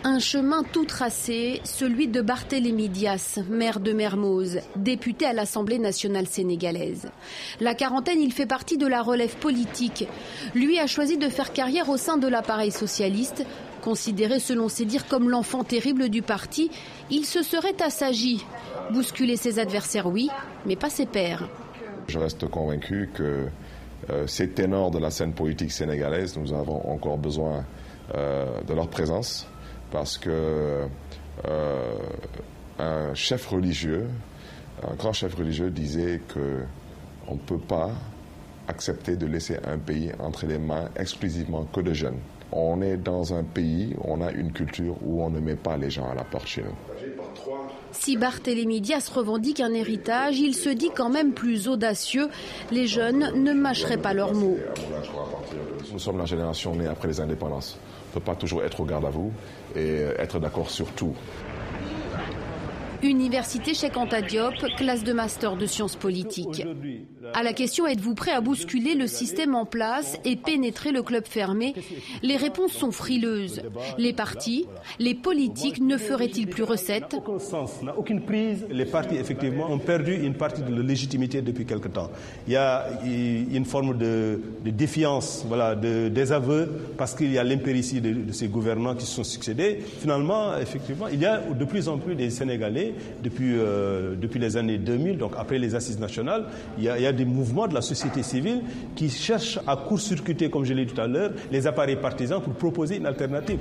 Un chemin tout tracé, celui de Barthélémy Dias, maire de Mermoz, député à l'Assemblée nationale sénégalaise. La quarantaine, il fait partie de la relève politique. Lui a choisi de faire carrière au sein de l'appareil socialiste. Considéré selon ses dires comme l'enfant terrible du parti, il se serait assagi. Bousculer ses adversaires, oui, mais pas ses pairs. Je reste convaincu que ces ténors de la scène politique sénégalaise, nous avons encore besoin de leur présence. Parce que un chef religieux, un grand chef religieux disait qu'on ne peut pas accepter de laisser un pays entre les mains exclusivement que de jeunes. On est dans un pays, on a une culture où on ne met pas les gens à la porte chez nous. Si Barthélémy Dias revendique un héritage, il se dit quand même plus audacieux. Les jeunes ne mâcheraient pas leurs mots. Nous sommes la génération née après les indépendances. On ne peut pas toujours être au garde à vous et être d'accord sur tout. Université Cheikh Anta Diop, classe de master de sciences politiques. À la question « Êtes-vous prêt à bousculer le système en place et pénétrer le club fermé ?» les réponses sont frileuses. Les partis, les politiques ne feraient-ils plus recette? Aucun sens, n'a aucune prise. Les partis, effectivement, ont perdu une partie de leur légitimité depuis quelque temps. Il y a une forme de défiance, voilà, de désaveu, parce qu'il y a l'impéritie de ces gouvernants qui se sont succédés. Finalement, effectivement, il y a de plus en plus des Sénégalais depuis les années 2000, donc après les assises nationales, il y a des mouvements de la société civile qui cherchent à court-circuiter, comme je l'ai dit tout à l'heure, les appareils partisans pour proposer une alternative.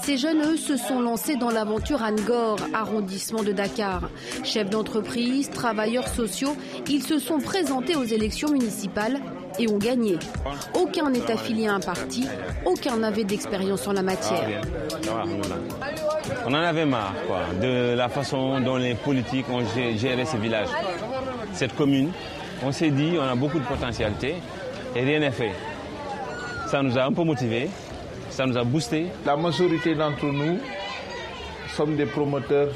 Ces jeunes, eux, se sont lancés dans l'aventure Angor, arrondissement de Dakar. Chefs d'entreprise, travailleurs sociaux, ils se sont présentés aux élections municipales et ont gagné. Aucun n'est affilié à un parti, aucun n'avait d'expérience en la matière. On en avait marre, de la façon dont les politiques ont géré ces villages. Cette commune, on s'est dit, on a beaucoup de potentialité et rien n'est fait. Ça nous a un peu motivés, ça nous a boosté. La majorité d'entre nous sommes des promoteurs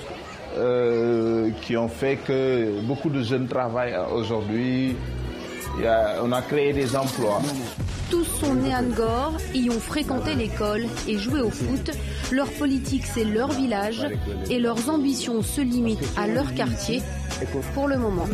qui ont fait que beaucoup de jeunes travaillent aujourd'hui. On a créé des emplois. Tous sont nés à Ngor, y ont fréquenté l'école et joué au foot. Leur politique, c'est leur village et leurs ambitions se limitent à leur quartier pour le moment.